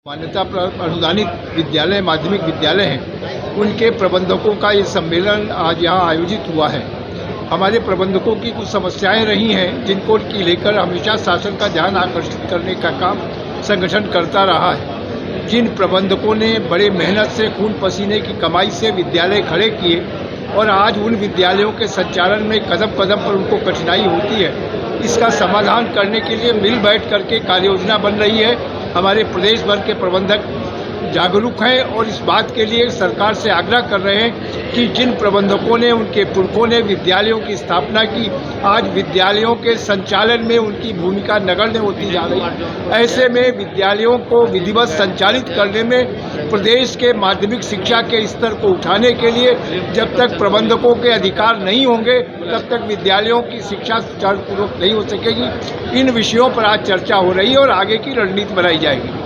मान्यता प्राप्त अनुदानित विद्यालय माध्यमिक विद्यालय हैं, उनके प्रबंधकों का ये सम्मेलन आज यहाँ आयोजित हुआ है। हमारे प्रबंधकों की कुछ समस्याएं रही हैं जिनको की लेकर हमेशा शासन का ध्यान आकर्षित करने का काम संगठन करता रहा है। जिन प्रबंधकों ने बड़े मेहनत से खून पसीने की कमाई से विद्यालय खड़े किए और आज उन विद्यालयों के संचालन में कदम कदम पर उनको कठिनाई होती है, इसका समाधान करने के लिए मिल बैठ करके कार्य योजना बन रही है। हमारे प्रदेश भर के प्रबंधक जागरूक हैं और इस बात के लिए सरकार से आग्रह कर रहे हैं कि जिन प्रबंधकों ने उनके पुरखों ने विद्यालयों की स्थापना की, आज विद्यालयों के संचालन में उनकी भूमिका नगण्य होती जा रही है। ऐसे में विद्यालयों को विधिवत संचालित करने में प्रदेश के माध्यमिक शिक्षा के स्तर को उठाने के लिए जब तक प्रबंधकों के अधिकार नहीं होंगे तब तक विद्यालयों की शिक्षा सुचारूपूर्वक नहीं हो सकेगी। इन विषयों पर आज चर्चा हो रही है और आगे की रणनीति बनाई जाएगी।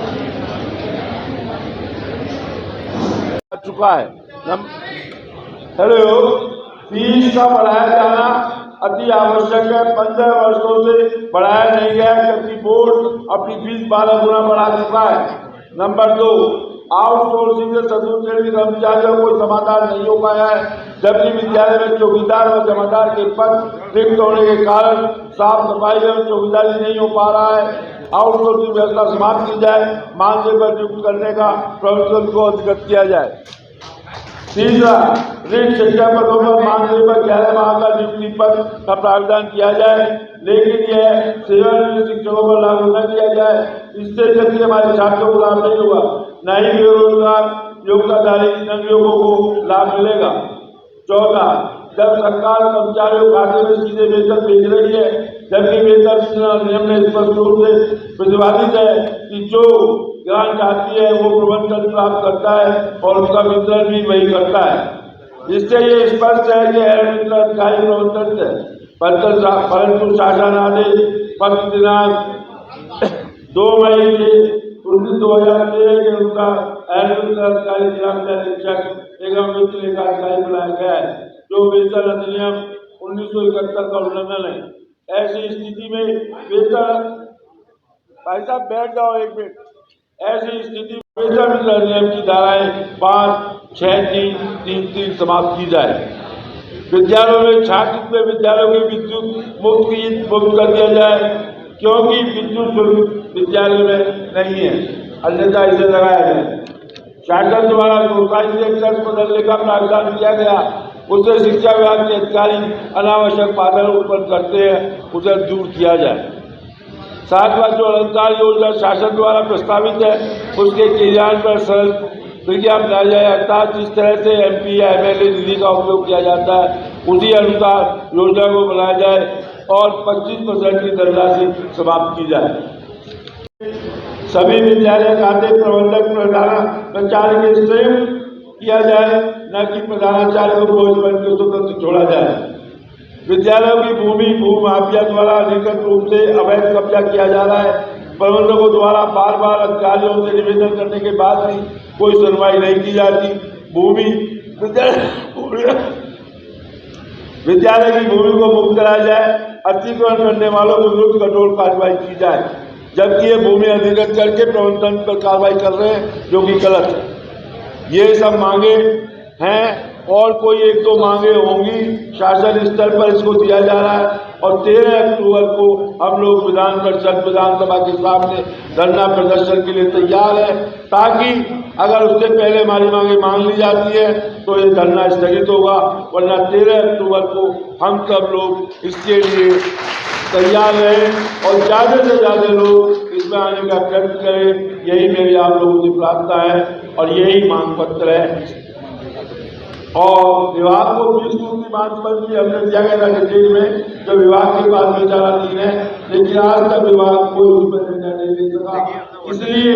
चुका है। हेलो, फीस का बढ़ाया जाना अति आवश्यक है। 15 वर्षों से बढ़ाया नहीं गया जबकि बोर्ड अपनी फीस 12 गुना बढ़ा चुका है। नंबर 2, आउटसोर्सिंग से चतुर्थ श्रेणी कर्मचारियों को समाधान नहीं हो पाया है, जबकि विद्यालय में चौकीदार और जमादार के पद रिक्त होने के कारण साफ सफाई और चौकीदारी नहीं हो पा रहा है। आउटसोर्सिंग व्यवस्था समाप्त की जाए, मानदेय पर नियुक्त करने का प्रवचन को अधिगत किया जाए। तीसरा, ऋण शिक्षा पदों पर मानदेय पर 11 माह का नियुक्ति पद का प्रावधान किया जाए, लेकिन यह सेवानिवृत्त शिक्षकों पर लागू न किया जाए। इससे जबकि हमारे छात्रों को लाभ नहीं हुआ, न ही बेरोजगार योग्यताधारी नवयुवकों को लाभ मिलेगा। चौथा, जब सरकार कर्मचारियों खाते में सीधे वेतन भेज रही है, जबकि वेतन नियम में स्पष्ट रूप से प्रतिपादित है कि जो ग्रांट आती है वो प्रबंधन प्राप्त करता है और उसका वितरण भी वही करता है। इससे ये स्पष्ट है कि अधिकारी प्रबंधन है, परंतु शासन आदेश पत्र दिनांक 2 मई 2013 के अनुसार अधिकारी शिक्षक एवं वित्त लेखाधिकारी बनाया गया है, जो वेतन अधिनियम 1971 का उल्लंघन है। ऐसी स्थिति में वेतन, भाई साहब बैठ जाओ एक मिनट। ऐसी स्थिति में वेतन अधिनियम की धाराएं 5, 6, 3 समाप्त की जाए। विद्यालयों में छात्र विद्यालयों की विद्युत मुक्त कर दिया जाए, क्योंकि विद्युत शुल्क विद्यालय में नहीं है, अन्यथा इसे लगाया जाए। शासन द्वारा सोसाइटी से टैक्स बदलने का प्रावधान किया गया, उससे शिक्षा विभाग के अधिकारी अनावश्यक बाधा उत्पन्न करते हैं, उसे दूर किया जाए। सातवां, जो अलंकार योजना शासन द्वारा प्रस्तावित है उसके क्रियान्वयन पर सरल प्रक्रिया अपनाई जाए, अर्थात जिस तरह से MP या MLA निधि का उपयोग किया जाता है उसी अनुसार योजना को बनाया जाए और 25% की धनराशि समाप्त की जाए। सभी विद्यालय खाते प्रबंधक प्रधानाचार्य के स्वयं किया जाए, न कि प्रधानाचार्य को बोझ बन के स्वतंत्र छोड़ा जाए। विद्यालयों की भूमि माफिया द्वारा अधिकृत रूप से अवैध कब्जा किया जा रहा है। प्रबंधकों द्वारा बार बार अधिकारियों से निवेदन करने के बाद भी कोई सुनवाई नहीं की जाती। विद्यालय की भूमि को मुक्त कराया जाए, अतिक्रमण करने वालों के विरुद्ध कठोर कार्रवाई की जाए, जबकि ये भूमि अधिकृत करके प्रबंधन पर कार्रवाई कर रहे हैं, जो कि गलत है। ये सब मांगे हैं और कोई 1-2 मांगे होंगी, शासन स्तर पर इसको दिया जा रहा है और 13 अक्टूबर को हम लोग विधान परिषद विधानसभा के सामने धरना प्रदर्शन के लिए तैयार है, ताकि अगर उससे पहले हमारी मांगे मान ली जाती है तो ये धरना स्थगित होगा, वरना 13 अक्टूबर को हम सब लोग इसके लिए तैयार रहें और ज़्यादा से ज़्यादा लोग इसमें आने का प्रयत्न करें। यही मेरी आप लोगों की प्रार्थना है और यही मांग पत्र है। और विभाग को फीस की बात पर भी हमने दिया गया था डिटेल में, जो विभाग के पास विचाराधीन है, लेकिन आज तक विभाग कोई उस पर निर्णय नहीं ले सका। इसलिए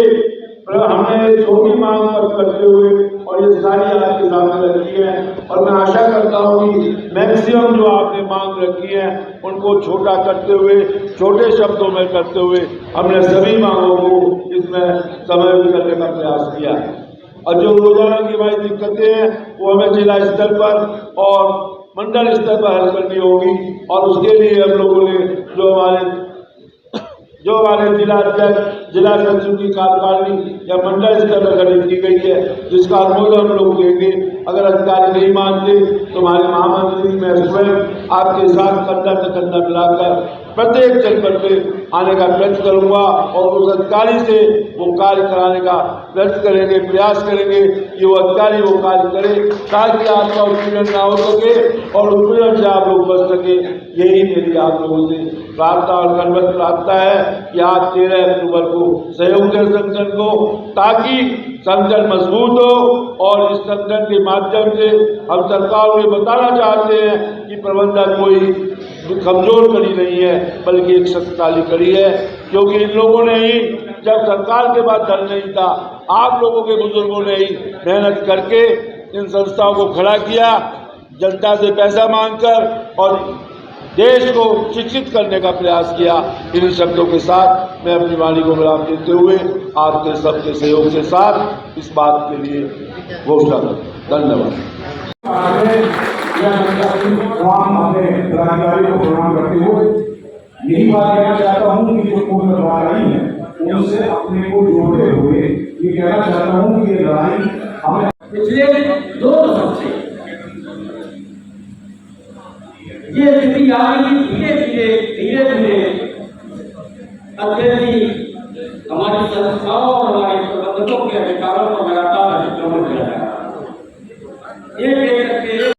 हमने छोटी मांग पर करते हुए और ये सारी आपके सामने रखी है और मैं आशा करता हूँ कि मैक्सिमम जो आपने मांग रखी है उनको छोटा करते हुए, छोटे शब्दों में करते हुए हमने सभी मांगों को इसमें समायोजित करने का प्रयास किया। और जो रोजाना की हमारी दिक्कतें हैं वो हमें जिला स्तर पर और मंडल स्तर पर हल करनी होगी और उसके लिए हम लोगों ने जो हमारे जो हमारे जिला अध्यक्ष, जिला सचिव की कार्यकारिणी या मंडल स्तर पर गठित की गई है, जिसका अनुमोदन हम लोग देंगे। अगर अधिकारी नहीं मानते तो हमारे महामंत्री मैं स्वयं आपके साथ कंधा से कंधा मिलाकर प्रत्येक जनपद में आने का प्रयत्न करूंगा और उस अधिकारी से वो कार्य कराने का प्रयत्न करेंगे, प्रयास करेंगे कि वो अधिकारी वो कार्य करे, ताकि आपका उत्पीड़न ना हो सके और उत्पीड़न से आप लोग बच सके। यही मेरी आप लोगों से प्रार्थना और कन्वर्ट प्रार्थना है कि आप 13 अक्टूबर को सहयोग दें संगठन को, ताकि संगठन मजबूत हो। और इस संगठन के माध्यम से हम सरकार को बताना चाहते हैं कि प्रबंधन कोई कमजोर कड़ी नहीं है, बल्कि एक शक्तिशाली कड़ी है, क्योंकि इन लोगों ने ही, जब सरकार के पास धन नहीं था, आप लोगों के बुजुर्गों ने ही मेहनत करके इन संस्थाओं को खड़ा किया, जनता से पैसा मांगकर, और देश को शिक्षित करने का प्रयास किया। इन शब्दों के साथ मैं अपनी वाणी को विराम देते हुए आपके सबके सहयोग के साथ इस बात के लिए घोषणा करता हूं। धन्यवाद। तमाम अपने पदाधिकारी को प्रणाम करते हुए यही बात कहना चाहता हूँ कि जो पूर्ण लड़ाई है उनसे अपने को जोड़ते हुए ये कहना चाहता हूँ कि ये लड़ाई हमें पिछले 2 दशक से ये स्थिति आ रही, धीरे धीरे अध्यक्ष जी